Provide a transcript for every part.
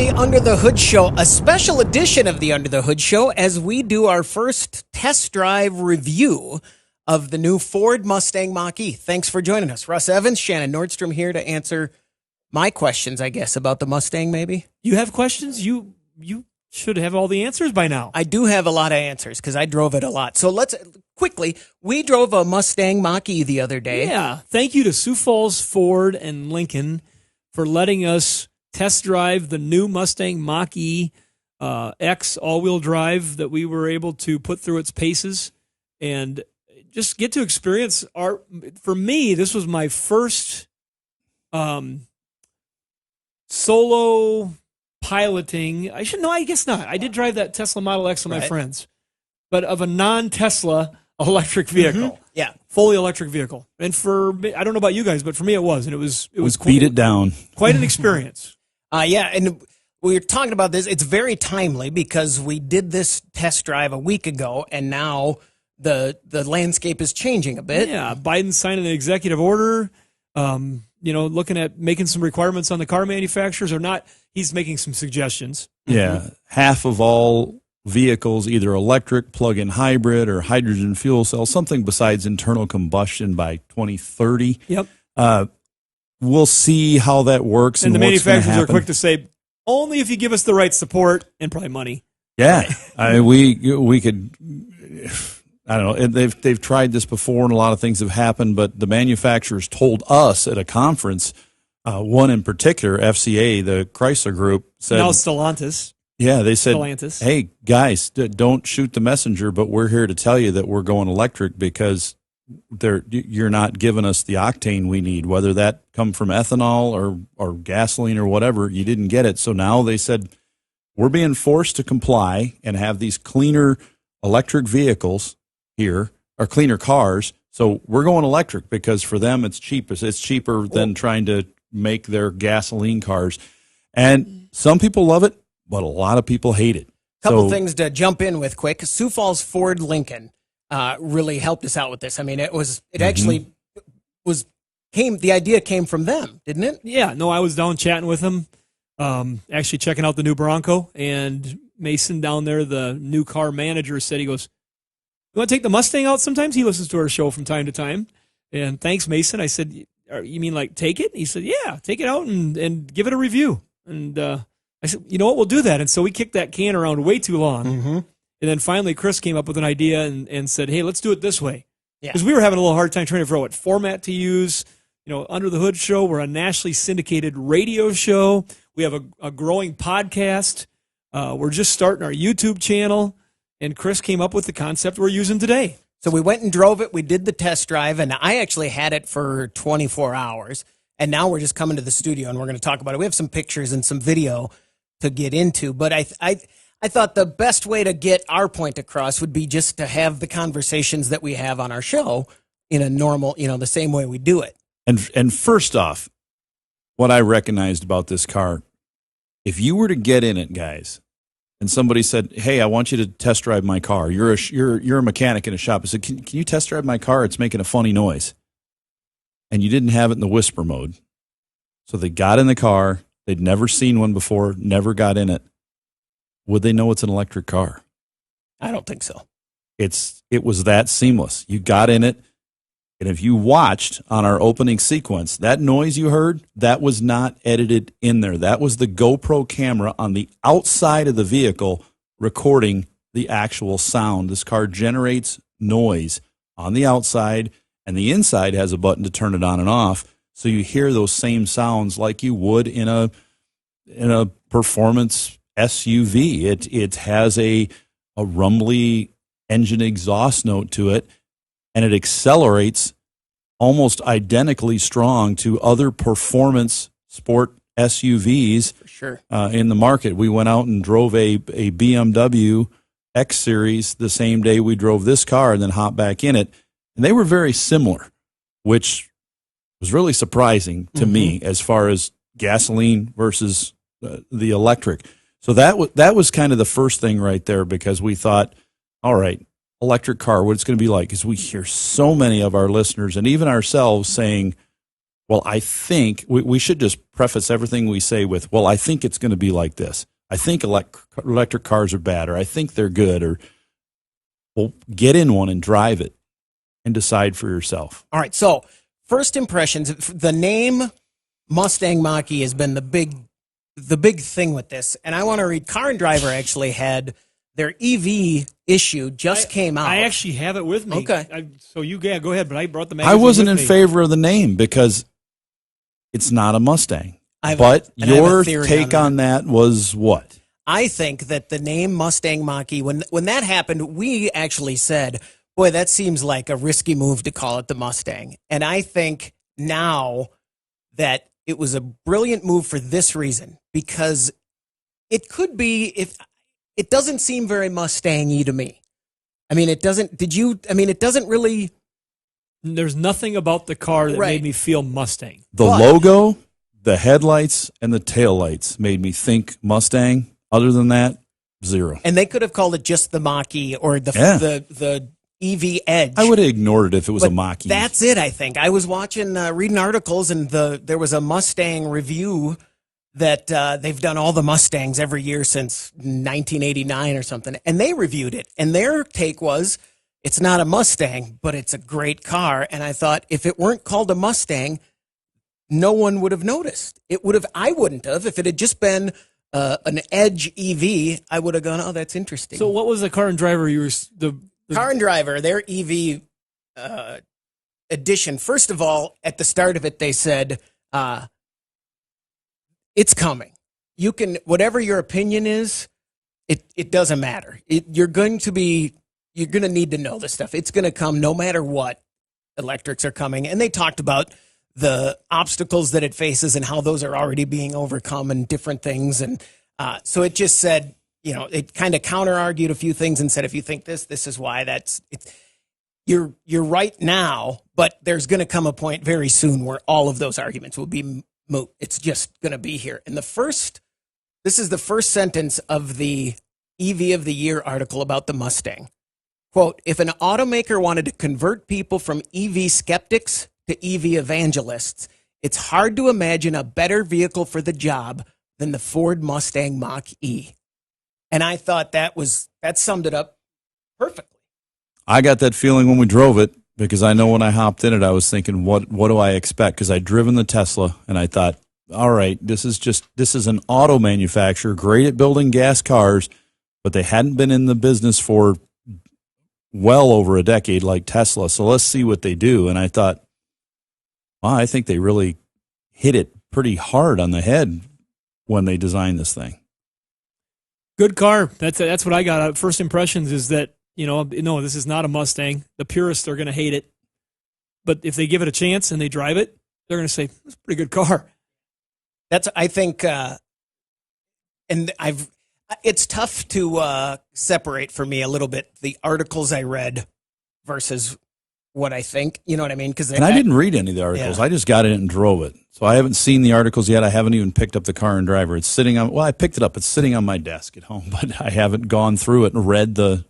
the Under the Hood Show, a special edition of the Under the Hood Show, as we do our first test drive review of the new Ford Mustang Mach E. Thanks for joining us. Russ Evans, Shannon Nordstrom here to answer my questions, I guess, about the Mustang, maybe. You have questions? You should have all the answers by now. I do have a lot of answers because I drove it a lot. So let's quickly, we drove a Mustang Mach E the other day. Yeah. Thank you to Sioux Falls Ford and Lincoln for letting us test drive the new Mustang Mach E X all-wheel drive that we were able to put through its paces and just get to experience for me, this was my first solo piloting. I guess not. I did drive that Tesla Model X with my friends, but of a non-Tesla electric vehicle. Mm-hmm. Yeah. Fully electric vehicle. And for me, I don't know about you guys, but for me it was. And it was beat it down. Quite an experience. Yeah, and we were talking about this. It's very timely because we did this test drive a week ago, and now the landscape is changing a bit. Yeah, Biden's signing an executive order, looking at making some requirements on the car manufacturers or not. He's making some suggestions. Yeah, half of all vehicles, either electric, plug-in hybrid, or hydrogen fuel cell, something besides internal combustion by 2030. Yep. We'll see how that works. And the manufacturers are quick to say, only if you give us the right support and probably money. Yeah, we could. I don't know. They've tried this before, and a lot of things have happened. But the manufacturers told us at a conference, one in particular, FCA, the Chrysler Group, said. Now Stellantis. Yeah, they said, Stellantis. Hey guys, don't shoot the messenger, but we're here to tell you that we're going electric because you're not giving us the octane we need, whether that come from ethanol or gasoline or whatever. You didn't get it. So now they said, we're being forced to comply and have these cleaner electric vehicles here, or cleaner cars. So we're going electric because for them it's cheapest. It's cheaper than trying to make their gasoline cars. And some people love it, but a lot of people hate it. Couple things to jump in with quick. Sioux Falls Ford Lincoln really helped us out with this. I mean, the idea came from them, didn't it? Yeah, no, I was down chatting with them, actually checking out the new Bronco, and Mason down there, the new car manager, said, he goes, you want to take the Mustang out sometimes? He listens to our show from time to time. And thanks, Mason. I said, you mean like take it? He said, yeah, take it out and give it a review. And I said, you know what, we'll do that. And so we kicked that can around way too long. Mm-hmm. And then finally Chris came up with an idea and said, hey, let's do it this way. Yeah. Because we were having a little hard time trying to figure out what format to use. Under the Hood Show, we're a nationally syndicated radio show. We have a growing podcast. We're just starting our YouTube channel. And Chris came up with the concept we're using today. So we went and drove it. We did the test drive, and I actually had it for 24 hours. And now we're just coming to the studio, and we're going to talk about it. We have some pictures and some video to get into. But I thought the best way to get our point across would be just to have the conversations that we have on our show in a normal, the same way we do it. And first off, what I recognized about this car, if you were to get in it, guys, and somebody said, hey, I want you to test drive my car. You're a mechanic in a shop. I said, can you test drive my car? It's making a funny noise. And you didn't have it in the whisper mode. So they got in the car. They'd never seen one before, never got in it. Would they know it's an electric car? I don't think so. It was that seamless. You got in it. And if you watched on our opening sequence, that noise you heard, that was not edited in there. That was the GoPro camera on the outside of the vehicle recording the actual sound. This car generates noise on the outside, and the inside has a button to turn it on and off. So you hear those same sounds like you would in a performance SUV. It has a rumbly engine exhaust note to it, and it accelerates almost identically strong to other performance sport SUVs for sure. In the market. We went out and drove a BMW X Series the same day we drove this car and then hopped back in it. And they were very similar, which was really surprising to me as far as gasoline versus the electric. So that was kind of the first thing right there, because we thought, all right, electric car, what it's going to be like, because we hear so many of our listeners and even ourselves saying, well, I think we should just preface everything we say with, well, I think it's going to be like this. I think electric cars are bad, or I think they're good, or well, get in one and drive it and decide for yourself. All right. So first impressions, the name Mustang Mach E has been the big thing with this. And I want to read, Car and Driver actually had their EV issue came out. I actually have it with me. Okay. So go ahead, but I brought the magazine. I wasn't in me. favor of the name because it's not a Mustang. I have your a theory take on that was what? I think that the name Mustang Mach E, when that happened, we actually said, boy, that seems like a risky move to call it the Mustang. And I think now that it was a brilliant move for this reason, because it could be, if it doesn't seem very Mustang-y to me. I mean, it doesn't, it doesn't really. There's nothing about the car that made me feel Mustang. The logo, the headlights, and the taillights made me think Mustang. Other than that, zero. And they could have called it just the Mach E or the EV Edge. I would have ignored it if it was a Mach E. That's it, I think. I was watching, reading articles, and there was a Mustang review that they've done all the Mustangs every year since 1989 or something, and they reviewed it. And their take was, it's not a Mustang, but it's a great car. And I thought, if it weren't called a Mustang, no one would have noticed. I wouldn't have. If it had just been an Edge EV, I would have gone, oh, that's interesting. So what was the Car and Driver Car and Driver, their EV edition? First of all, at the start of it, they said, it's coming. You can, whatever your opinion is, it doesn't matter. You're going to need to know this stuff. It's going to come no matter what. Electrics are coming. And they talked about the obstacles that it faces and how those are already being overcome and different things. And so it just said, it kind of counter-argued a few things and said, if you think this is why you're right now, but there's going to come a point very soon where all of those arguments will be moot. It's just going to be here. And this is the first sentence of the EV of the Year article about the Mustang. Quote, if an automaker wanted to convert people from EV skeptics to EV evangelists, it's hard to imagine a better vehicle for the job than the Ford Mustang Mach E. And I thought that summed it up perfectly. I got that feeling when we drove it, because I know when I hopped in it, I was thinking, what do I expect? Because I'd driven the Tesla, and I thought, all right, this is an auto manufacturer, great at building gas cars, but they hadn't been in the business for well over a decade like Tesla. So let's see what they do. And I thought, wow, I think they really hit it pretty hard on the head when they designed this thing. Good car. That's what I got out. First impressions is that, no, this is not a Mustang. The purists are going to hate it. But if they give it a chance and they drive it, they're going to say, it's a pretty good car. I think, it's tough to separate for me a little bit the articles I read versus what I think. You know what I mean? And I didn't read any of the articles. Yeah. I just got in it and drove it. So I haven't seen the articles yet. I haven't even picked up the Car and Driver. It's sitting on. Well, I picked it up. It's sitting on my desk at home, but I haven't gone through it and read the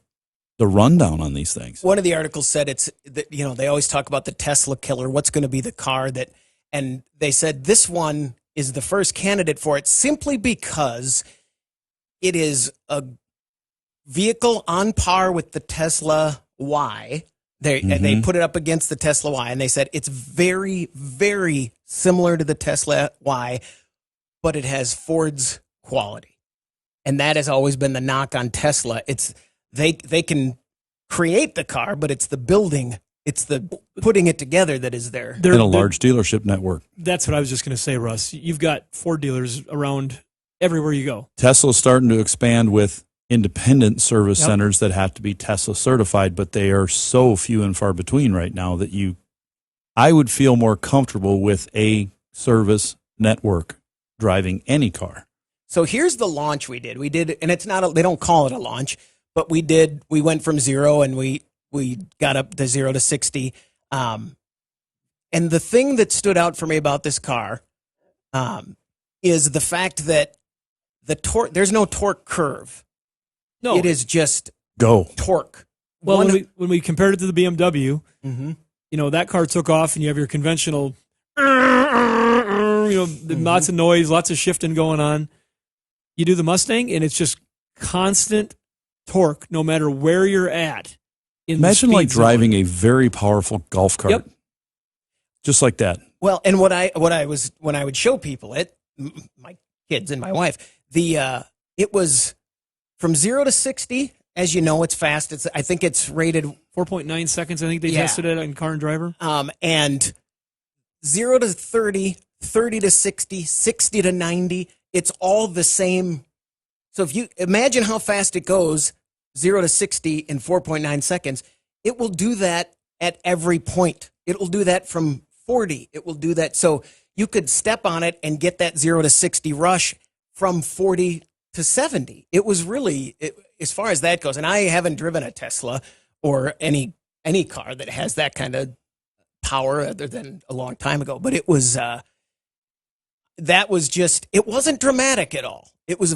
rundown on these things. One of the articles said they always talk about the Tesla killer. What's going to be the car that? And they said this one is the first candidate for it simply because it is a vehicle on par with the Tesla Y. They put it up against the Tesla Y, and they said it's very, very similar to the Tesla Y, but it has Ford's quality. And that has always been the knock on Tesla. It's they can create the car, but it's the building, it's the putting it together that is there. They're in a large dealership network. That's what I was just going to say, Russ. You've got Ford dealers around everywhere you go. Tesla's starting to expand with independent service centers that have to be Tesla certified, but they are so few and far between right now that I would feel more comfortable with a service network driving any car. So here's the launch we did. And it's not, they don't call it a launch, but we went from 0 and we got up to 0 to 60. And the thing that stood out for me about this car is the fact that the torque, there's no torque curve. No, it is just torque. Well, when we compared it to the BMW, that car took off, and you have your conventional lots of noise, lots of shifting going on. You do the Mustang, and it's just constant torque, no matter where you're at. Imagine like driving a very powerful golf cart. Yep. Just like that. Well, and when I would show people it, my kids and my wife, it was from 0 to 60. As you know, it's fast. I think it's rated 4.9 seconds. I think they tested it in Car and Driver. And 0 to 30, 30 to 60, 60 to 90. It's all the same. So if you imagine how fast it goes, 0 to 60 in 4.9 seconds, it will do that at every point. It will do that from 40. It will do that. So you could step on it and get that 0 to 60 rush from 40 to 70. It was really, as far as that goes, and I haven't driven a Tesla or any car that has that kind of power other than a long time ago. But it was, that was just, it wasn't dramatic at all. It was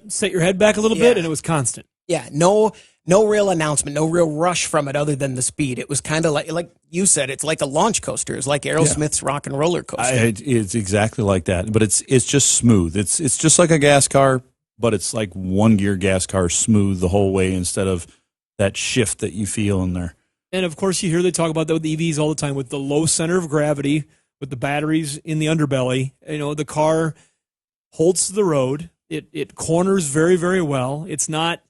Set your head back a little bit, and it was constant. Yeah, no real announcement, no real rush from it other than the speed. It was kind of like you said, it's like a launch coaster. It's like Aerosmith's Rock and Roller Coaster. It's exactly like that, but it's just smooth. It's just like a gas car, but it's like one gear gas car, smooth the whole way instead of that shift that you feel in there. And of course, you hear they talk about that with EVs all the time, with the low center of gravity, with the batteries in the underbelly. The car holds to the road. It corners very, very well. It's not,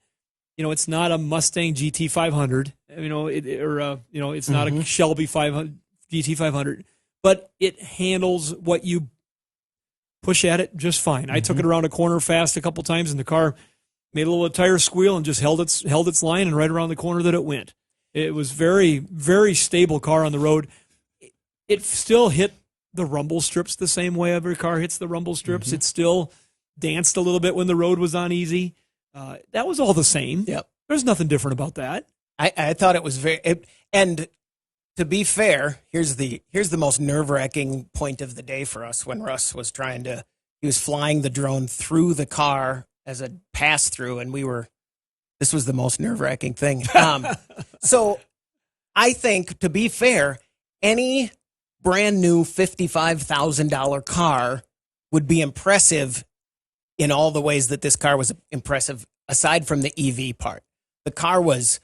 it's not a Mustang GT500. It's not a Shelby 500 GT500, but it handles what you push at it just fine. I took it around a corner fast a couple times, and the car made a little tire squeal and just held its line, and right around the corner that it went. It was very, very stable car on the road. It still hit the rumble strips the same way every car hits the rumble strips. It still danced a little bit when the road was uneasy. That was all the same. Yep. There's nothing different about that. I thought it was and to be fair, here's the most nerve-wracking point of the day for us when Russ was he was flying the drone through the car as a pass-through, and this was the most nerve-wracking thing. So I think, to be fair, any brand new $55,000 car would be impressive in all the ways that this car was impressive, aside from the EV part. The car was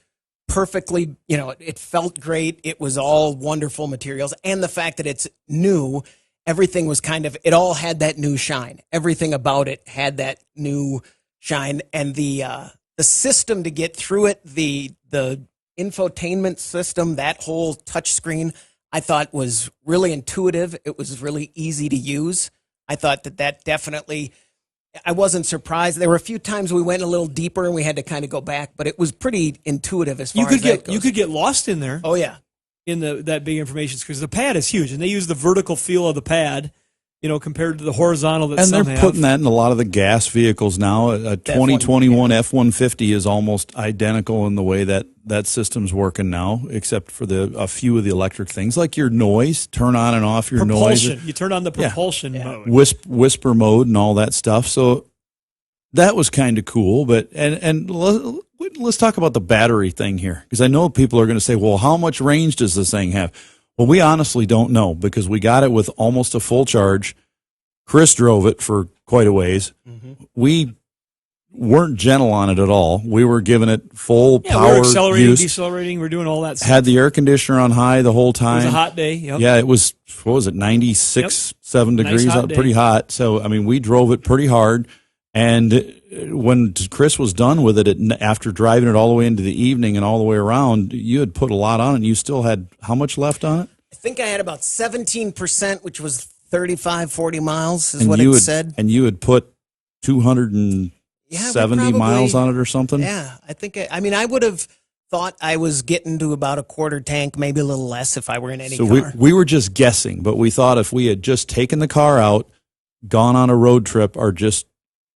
perfectly, it felt great. It was all wonderful materials. And the fact that it's new, everything was it all had that new shine. Everything about it had that new shine. And the system to get through it, the infotainment system, that whole touch screen, I thought was really intuitive. It was really easy to use. I thought that definitely, I wasn't surprised. There were a few times we went a little deeper and we had to kind of go back, but it was pretty intuitive as far as that goes. You could get lost in there. Oh, yeah. In that big information, because the pad is huge, and they use the vertical feel of the pad, compared to the horizontal that some have. And they're putting that in a lot of the gas vehicles now. A 2021 F-150 is almost identical in the way that system's working now, except for a few of the electric things, like your noise, turn on and off your propulsion. noise. You turn on the propulsion mode. Whisper mode and all that stuff. So that was kind of cool. But and let's talk about the battery thing here, because I know people are going to say, well, how much range does this thing have? Well, we honestly don't know, because we got it with almost a full charge. Chris drove it for quite a ways. We weren't gentle on it at all. We were giving it full power. We were accelerating, use. decelerating. We're doing all that stuff. Had the air conditioner on high the whole time. It was a hot day. Yep. Yeah, it was, 96, 7 degrees, hot day. Pretty hot. So, we drove it pretty hard. And when Chris was done with it, after driving it all the way into the evening and all the way around, you had put a lot on it, and you still had how much left on it? I think I had about 17%, which was 35, 40 miles is what it said. And you had put 270 miles on it or something? Yeah, I think, I would have thought I was getting to about a quarter tank, maybe a little less if I were in any car. So we were just guessing, but we thought if we had just taken the car out, gone on a road trip, or just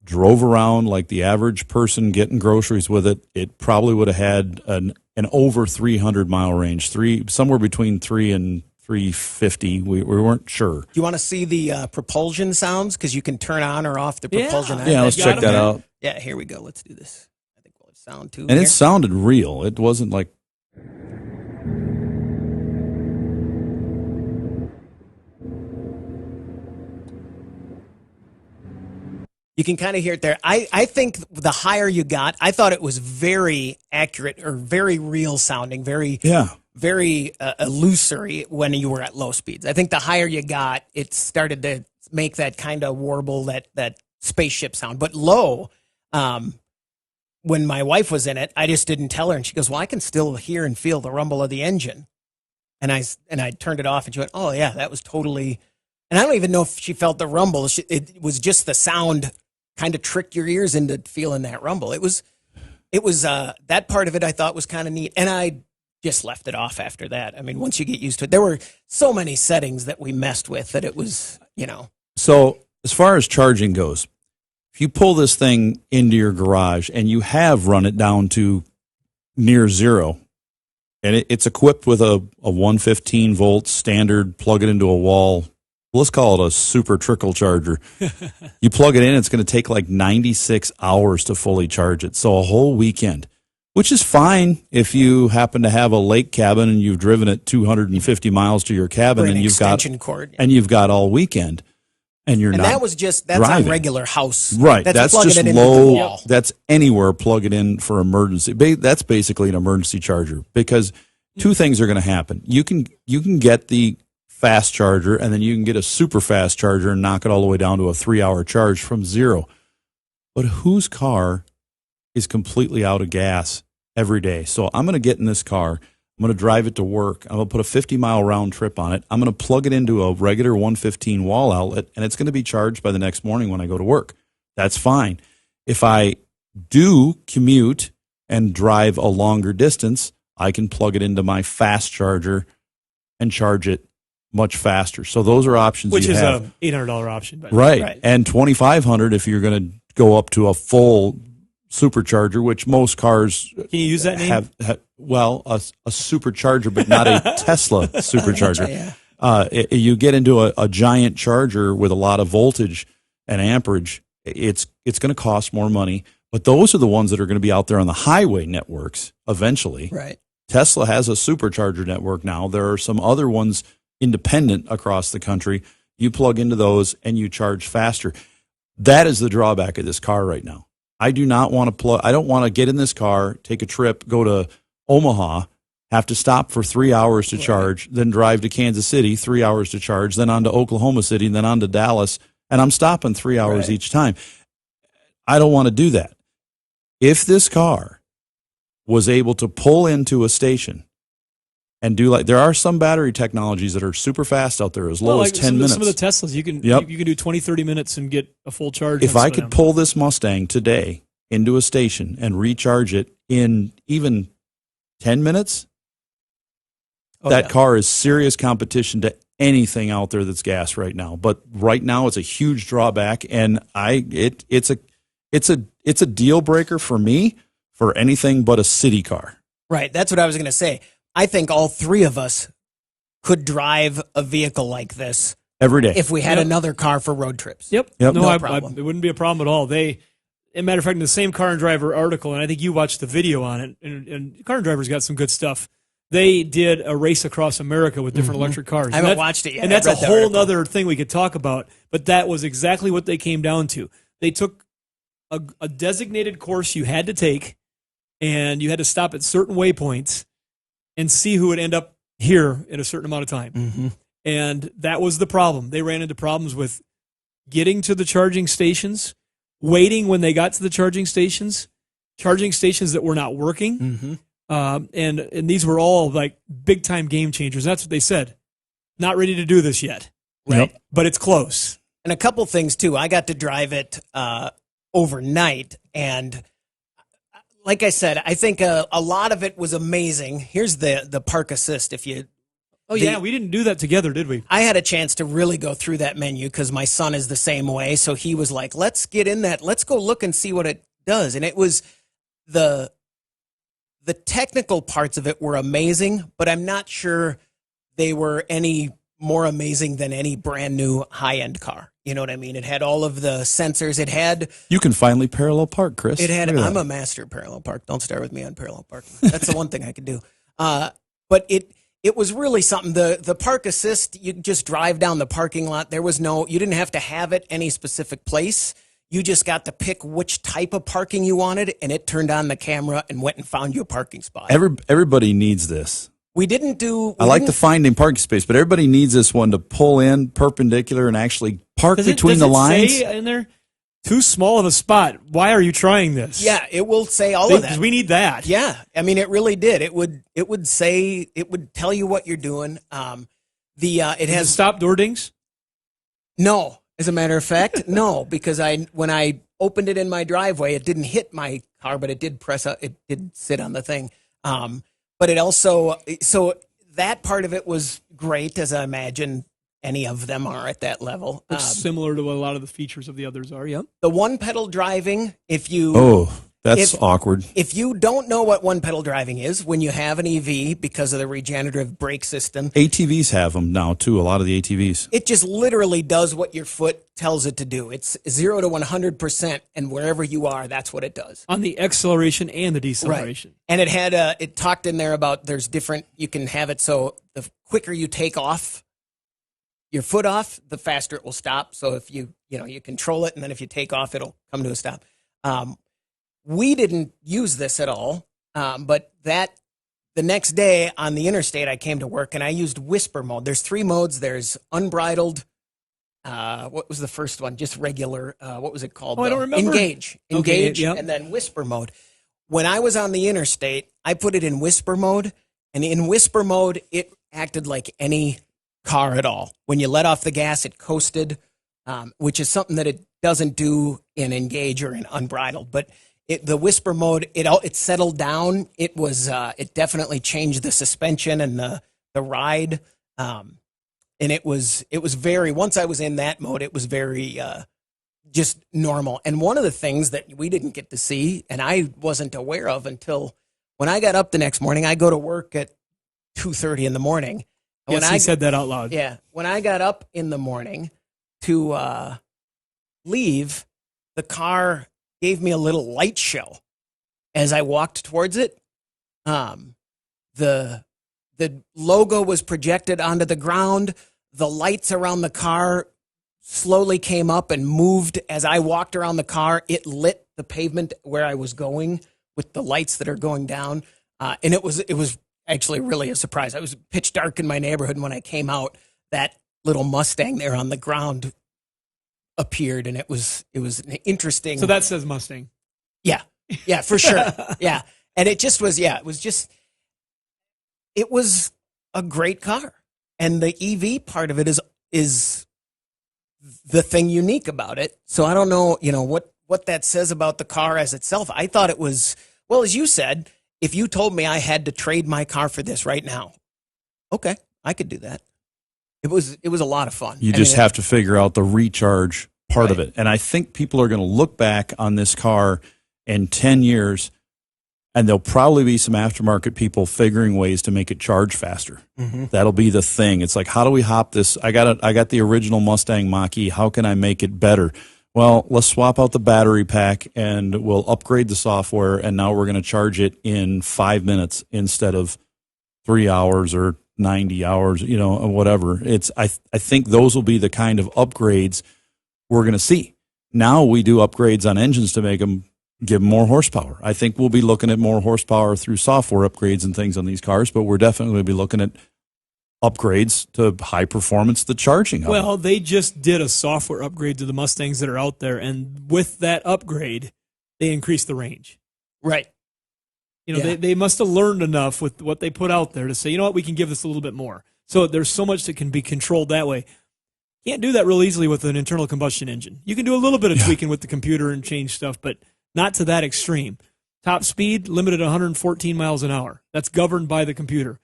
drove around like the average person getting groceries with it, it probably would have had an over 300-mile range, somewhere between 3 and 350. We weren't sure. Do you want to see the propulsion sounds? Because you can turn on or off the propulsion. Yeah, let's check that out. Yeah, here we go. Let's do this. I think we'll have sound too. And it sounded real. It wasn't like... You can kind of hear it there. I think the higher you got, I thought it was very accurate or very real sounding, very illusory when you were at low speeds. I think the higher you got, it started to make that kind of warble, that spaceship sound. But low, when my wife was in it, I just didn't tell her, and she goes, "Well, I can still hear and feel the rumble of the engine." And I turned it off, and she went, "Oh yeah, that was totally." And I don't even know if she felt the rumble. It was just the sound kind of tricked your ears into feeling that rumble. It was that part of it I thought was kind of neat, and I just left it off after that. I mean, once you get used to it, there were so many settings that we messed with that it was, So as far as charging goes, if you pull this thing into your garage and you have run it down to near zero, and it's equipped with a 115 volt standard, plug it into a wall. Let's call it a super trickle charger. You plug it in, it's going to take like 96 hours to fully charge it. So a whole weekend, which is fine if you happen to have a lake cabin and you've driven it 250 miles to your cabin and you've got all weekend. And that's on regular house. Right. That's just low. That's anywhere, plug it in for emergency. That's basically an emergency charger, because two things are going to happen. You can get the fast charger, and then you can get a super fast charger and knock it all the way down to a 3-hour charge from zero. But whose car is completely out of gas every day? So I'm going to get in this car. I'm going to drive it to work. I'm going to put a 50-mile round trip on it. I'm going to plug it into a regular 115 wall outlet, and it's going to be charged by the next morning when I go to work. That's fine. If I do commute and drive a longer distance, I can plug it into my fast charger and charge it much faster. So those are options which you is have. a $800 option. Right. And $2,500 if you're going to go up to a full supercharger, which most cars can you use that name? have a supercharger, but not a Tesla supercharger. You get into a giant charger with a lot of voltage and amperage, it's going to cost more money. But those are the ones that are going to be out there on the highway networks eventually. Right. Tesla has a supercharger network now. There are some other ones independent across the country. You plug into those and you charge faster. That is the drawback of this car right now. I do not want to I don't want to get in this car, take a trip, go to Omaha, have to stop for 3 hours to charge, then drive to Kansas City, 3 hours to charge, then on to Oklahoma City, and then on to Dallas, and I'm stopping 3 hours each time. I don't want to do that. If this car was able to pull into a station and do there are some battery technologies that are super fast out there, as low as 10 minutes. Some of the Teslas, you can do 20, 30 minutes and get a full charge. If I could pull this Mustang today into a station and recharge it in even 10 minutes, that car is serious competition to anything out there that's gas right now. But right now it's a huge drawback, and it's a deal breaker for me for anything but a city car. Right. That's what I was going to say. I think all three of us could drive a vehicle like this every day if we had another car for road trips. Yep. No problem. It wouldn't be a problem at all. As a matter of fact, in the same Car and Driver article, and I think you watched the video on it, and Car and Driver's got some good stuff. They did a race across America with different electric cars. I haven't watched it yet. And that's a whole other thing we could talk about, but that was exactly what they came down to. They took a designated course you had to take, and you had to stop at certain waypoints and see who would end up here in a certain amount of time. Mm-hmm. And that was the problem. They ran into problems with getting to the charging stations, waiting when they got to the charging stations that were not working. Mm-hmm. And these were all like big time game changers. That's what they said. Not ready to do this yet. Right. But it's close. And a couple things too. I got to drive it overnight, and like I said, I think a lot of it was amazing. Here's the park assist. We didn't do that together, did we? I had a chance to really go through that menu because my son is the same way. So he was like, let's get in that. Let's go look and see what it does. And it was the technical parts of it were amazing, but I'm not sure they were any more amazing than any brand new high-end car. You know what I mean? It had all of the sensors. It had... You can finally parallel park, Chris. It had... I'm a master of parallel park. Don't start with me on parallel parking. That's the one thing I could do. But it was really something. The park assist, you just drive down the parking lot. You didn't have to have it any specific place. You just got to pick which type of parking you wanted, and it turned on the camera and went and found you a parking spot. Everybody needs this. We didn't do. I like the finding parking space, but everybody needs this one to pull in perpendicular and actually park between the lines. Say in there, too small of a spot. Why are you trying this? Yeah, it will say all of that. Because we need that. Yeah, I mean, it really did. It would tell you what you're doing. It has stop door dings. No, as a matter of fact, no, because when I opened it in my driveway, it didn't hit my car, but it did it did sit on the thing. But it also, so that part of it was great, as I imagine any of them are at that level. It's similar to what a lot of the features of the others are, yeah. The one-pedal driving, That's awkward. If you don't know what one-pedal driving is, when you have an EV, because of the regenerative brake system. ATVs have them now, too, a lot of the ATVs. It just literally does what your foot tells it to do. It's 0 to 100%, and wherever you are, that's what it does. On the acceleration and the deceleration. Right. And it had it talked in there about there's different, you can have it so the quicker you take off your foot off, the faster it will stop. So if you control it, and then if you take off, it'll come to a stop. We didn't use this at all, but the next day on the interstate, I came to work and I used whisper mode. There's 3 modes. There's unbridled. What was the first one? Just regular. What was it called? Oh, I don't remember. Engage, okay, yep. And then whisper mode. When I was on the interstate, I put it in whisper mode, and in whisper mode, it acted like any car at all. When you let off the gas, it coasted, which is something that it doesn't do in Engage or in Unbridled. But the whisper mode, it settled down. It definitely changed the suspension and the ride. And it was very, once I was in that mode, it was very just normal. And one of the things that we didn't get to see, and I wasn't aware of until when I got up the next morning. I go to work at 2:30 in the morning. Yes, he said that out loud. Yeah. When I got up in the morning to leave, the car gave me a little light show as I walked towards it. The logo was projected onto the ground. The lights around the car slowly came up and moved as I walked around the car. It lit the pavement where I was going with the lights that are going down. And it was actually really a surprise. I was pitch dark in my neighborhood, and when I came out, that little Mustang there on the ground appeared, and it was an interesting. So that says Mustang. Yeah, for sure. Yeah, and it just was. Yeah, it was a great car, and the EV part of it is the thing unique about it. So I don't know, what that says about the car as itself. I thought it was, well, as you said. If you told me I had to trade my car for this right now, okay, I could do that. It was a lot of fun. You just have to figure out the recharge part of it. And I think people are going to look back on this car in 10 years, and there'll probably be some aftermarket people figuring ways to make it charge faster. Mm-hmm. That'll be the thing. It's like, how do we hop this? I got the original Mustang Mach E. How can I make it better? Well, let's swap out the battery pack and we'll upgrade the software, and now we're going to charge it in 5 minutes instead of 3 hours or 90 hours, or whatever. I think those will be the kind of upgrades we're going to see. Now we do upgrades on engines to make them give more horsepower. I think we'll be looking at more horsepower through software upgrades and things on these cars, but we're definitely going to be looking at upgrades to high performance, the charging of Well, them. they just did a software upgrade to the Mustangs that are out there, and with that upgrade, they increased the range. Right. They must have learned enough with what they put out there to say, you know what, we can give this a little bit more. So there's so much that can be controlled that way. Can't do that real easily with an internal combustion engine. You can do a little bit of tweaking with the computer and change stuff, but not to that extreme. Top speed limited at 114 miles an hour. That's governed by the computer.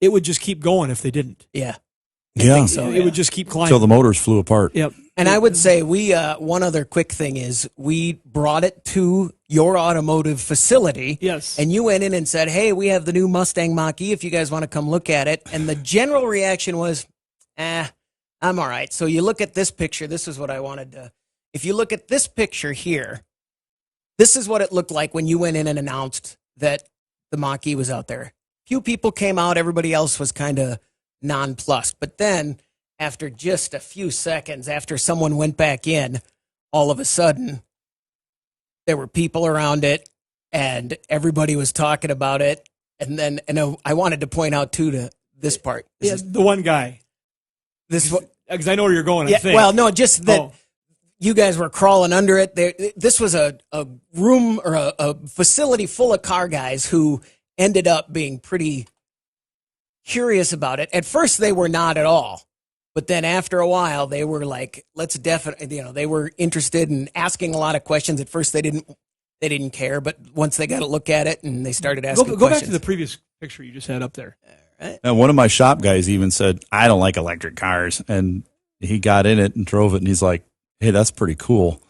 It would just keep going if they didn't. Yeah. Yeah. It would just keep climbing. Until the motors flew apart. Yep. And I would say one other quick thing is we brought it to your automotive facility. Yes. And you went in and said, hey, we have the new Mustang Mach E if you guys want to come look at it. And the general reaction was, I'm all right. So you look at this picture. This is what I wanted to. If you look at this picture here, this is what it looked like when you went in and announced that the Mach E was out there. Few people came out. Everybody else was kind of nonplussed. But then after just a few seconds, after someone went back in, all of a sudden there were people around it and everybody was talking about it. And then, I wanted to point out too to this part. The one guy. Because I know where you're going. I think. Well, no, just that you guys were crawling under it. This was a room or a facility full of car guys who ended up being pretty curious about it. At first, they were not at all. But then after a while, they were like, let's definitely, they were interested in asking a lot of questions. At first, they didn't care. But once they got a look at it and they started asking questions. Go back to the previous picture you just had up there. Right. And one of my shop guys even said, I don't like electric cars. And he got in it and drove it, and he's like, hey, that's pretty cool.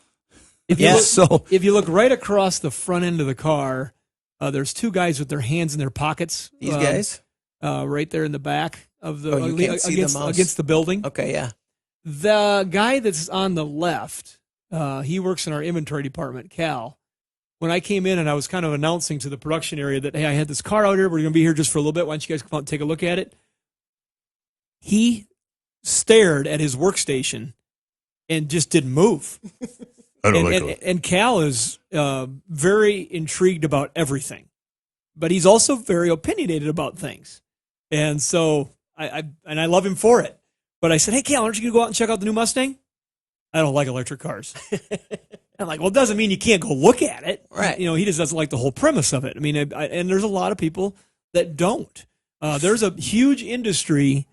If you look right across the front end of the car, there's two guys with their hands in their pockets. These guys? Right there in the back of the against the building. Okay, yeah. The guy that's on the left, he works in our inventory department, Cal. When I came in and I was kind of announcing to the production area that, hey, I had this car out here. We're going to be here just for a little bit. Why don't you guys come out and take a look at it? He stared at his workstation and just didn't move. And Cal is very intrigued about everything, but he's also very opinionated about things. And so I love him for it. But I said, hey, Cal, aren't you going to go out and check out the new Mustang? I don't like electric cars. I'm like, well, it doesn't mean you can't go look at it. Right. He just doesn't like the whole premise of it. I mean, and there's a lot of people that don't. There's a huge industry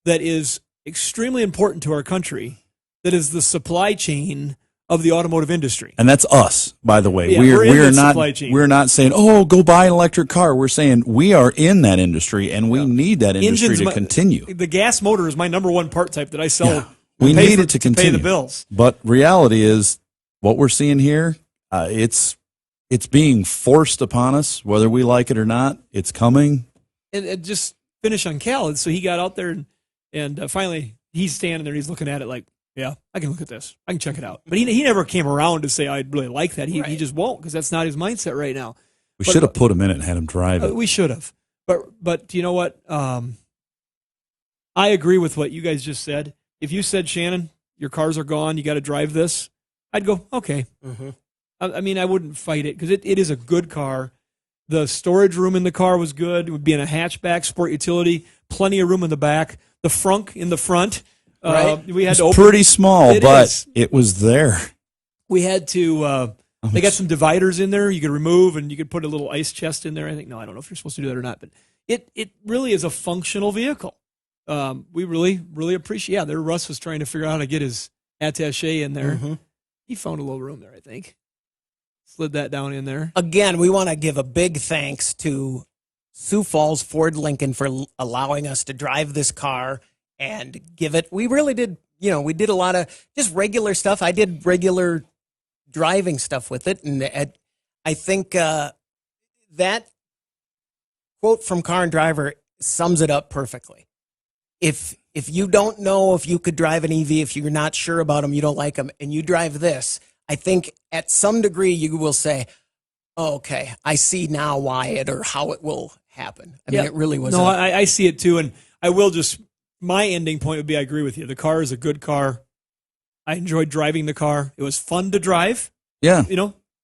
that is extremely important to our country that is the supply chain of the automotive industry. And that's us, by the way. Yeah, we're not saying, oh, go buy an electric car. We're saying we are in that industry and we need that industry to continue. The gas motor is my number one part type that I sell. Yeah. We need it to continue. Pay the bills. But reality is what we're seeing here, it's being forced upon us, whether we like it or not. It's coming. And just finish on Cal. So he got out there and finally he's standing there and he's looking at it like, yeah, I can look at this. I can check it out. But he never came around to say, I'd really like that. He just won't because that's not his mindset right now. We should have put him in it and had him drive it. We should have. But you know what? I agree with what you guys just said. If you said, Shannon, your cars are gone, you got to drive this, I'd go, okay. Mm-hmm. I mean, I wouldn't fight it because it is a good car. The storage room in the car was good. It would be in a hatchback, sport utility, plenty of room in the back. The frunk in the front. Right. We had it's to open. Pretty small, but it was there. We had to. They got some dividers in there you could remove, and you could put a little ice chest in there. I don't know if you're supposed to do that or not, but it really is a functional vehicle. We really appreciate. Yeah, there Russ was trying to figure out how to get his attaché in there. Mm-hmm. He found a little room there, I think. Slid that down in there. Again, we want to give a big thanks to Sioux Falls Ford Lincoln for allowing us to drive this car and give it. We really did, we did a lot of just regular stuff. I did regular driving stuff with it. And I think that quote from Car and Driver sums it up perfectly. If you don't know if you could drive an EV, if you're not sure about them, you don't like them, and you drive this, I think at some degree you will say, oh, okay, I see now why it or how it will happen. I mean, it really was. No, I see it too. And I will just, my ending point would be I agree with you. The car is a good car. I enjoyed driving the car. It was fun to drive. Yeah.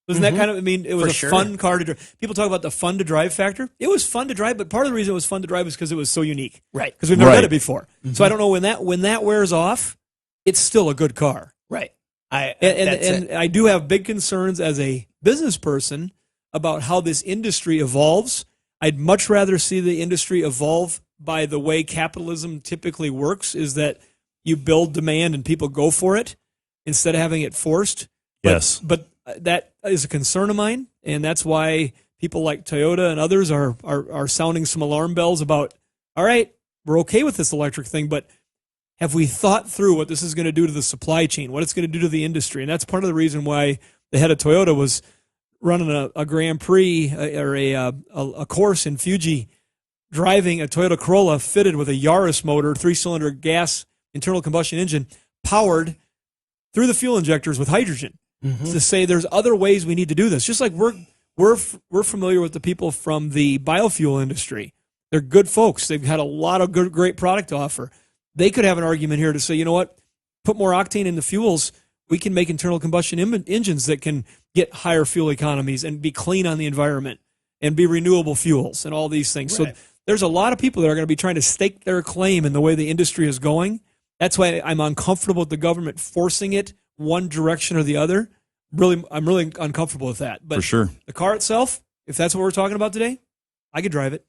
Wasn't that kind of, it was For a fun car to drive. People talk about the fun to drive factor. It was fun to drive, but part of the reason it was fun to drive was because it was so unique. Right. Because we've never had it before. Mm-hmm. So I don't know when that wears off, it's still a good car. Right. And I do have big concerns as a business person about how this industry evolves. I'd much rather see the industry evolve by the way capitalism typically works, is that you build demand and people go for it instead of having it forced. Yes. But that is a concern of mine, and that's why people like Toyota and others are sounding some alarm bells about, all right, we're okay with this electric thing, but have we thought through what this is going to do to the supply chain, what it's going to do to the industry? And that's part of the reason why the head of Toyota was running a Grand Prix or a course in Fuji, driving a Toyota Corolla fitted with a Yaris motor, 3-cylinder gas internal combustion engine, powered through the fuel injectors with hydrogen. Mm-hmm. To say there's other ways we need to do this. Just like we're familiar with the people from the biofuel industry. They're good folks. They've had a lot of great product to offer. They could have an argument here to say, you know what, put more octane in the fuels. we can make internal combustion engines that can get higher fuel economies and be clean on the environment and be renewable fuels and all these things. Right. So there's a lot of people that are going to be trying to stake their claim in the way the industry is going. That's why I'm uncomfortable with the government forcing it one direction or the other. I'm really uncomfortable with that. But For sure. the car itself, if that's what we're talking about today, I could drive it.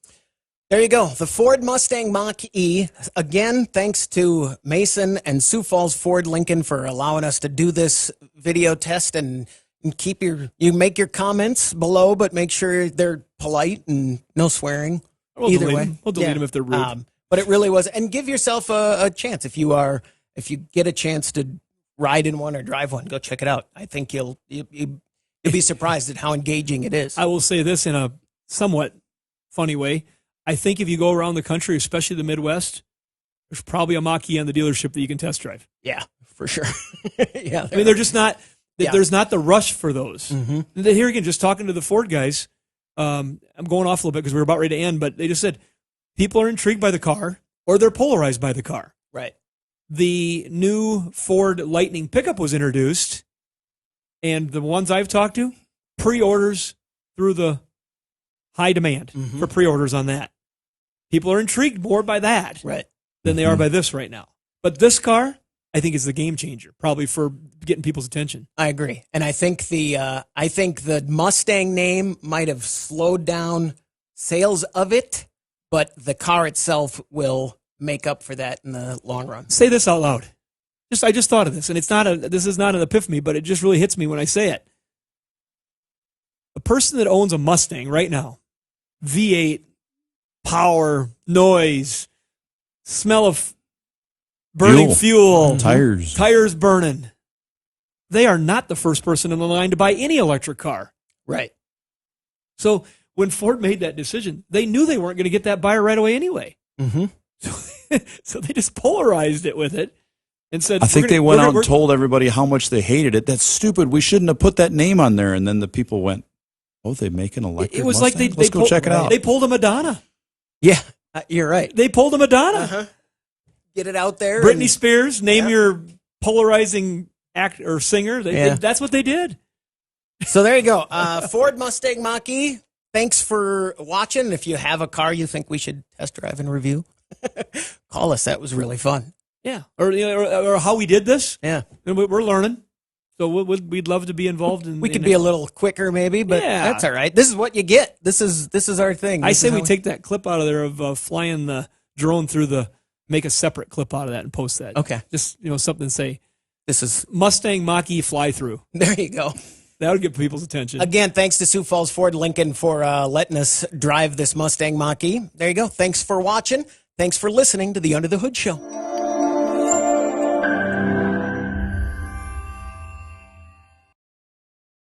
There you go. The Ford Mustang Mach E. Again, thanks to Mason and Sioux Falls Ford Lincoln for allowing us to do this video test and keep you make your comments below, but make sure they're polite and no swearing. Either way. We'll delete them if they're rude. But it really was. And give yourself a chance. If you get a chance to ride in one or drive one, go check it out. I think you'll be surprised at how engaging it is. I will say this in a somewhat funny way. I think if you go around the country, especially the Midwest, there's probably a Mach E on the dealership that you can test drive. Yeah, for sure. Yeah, I mean, they're just not. Yeah. There's not the rush for those. Mm-hmm. Here again, just talking to the Ford guys. I'm going off a little bit because we're about ready to end, but they just said people are intrigued by the car or they're polarized by the car. Right. The new Ford Lightning pickup was introduced, and the ones I've talked to, pre-orders through the high demand for pre-orders on that. People are intrigued more by that than they are by this right now. But this car, I think, is the game changer, probably for getting people's attention. I agree, and I think the Mustang name might have slowed down sales of it, but the car itself will make up for that in the long run. Say this out loud. I just thought of this, and this is not an epiphany, but it just really hits me when I say it. A person that owns a Mustang right now, V8, power, noise, smell of burning fuel, tires burning. They are not the first person in the line to buy any electric car. Right. So when Ford made that decision, they knew they weren't going to get that buyer right away anyway. So they just polarized it with it and said, I think they went out and told everybody how much they hated it. That's stupid. We shouldn't have put that name on there. And then the people went, oh, they make an electric It was Mustang? like Let's go check it out. They pulled a Madonna. Yeah, you're right. They pulled a Madonna. Get it out there. Britney Spears, name your polarizing act or singer. That's what they did. So there you go. Ford Mustang Mach E. Thanks for watching. If you have a car you think we should test drive and review, call us. That was really fun. Yeah. Or how we did this. Yeah. And we're learning. So we'd love to be involved in. We could be a little quicker, maybe, but that's all right. This is what you get. This is our thing. I say we take that clip out of there of flying the drone through make a separate clip out of that and post that. Okay. Just something to say. This is Mustang Mach E fly through. There you go. That would get people's attention. Again, thanks to Sioux Falls Ford Lincoln for letting us drive this Mustang Mach E. There you go. Thanks for watching. Thanks for listening to the Under the Hood Show.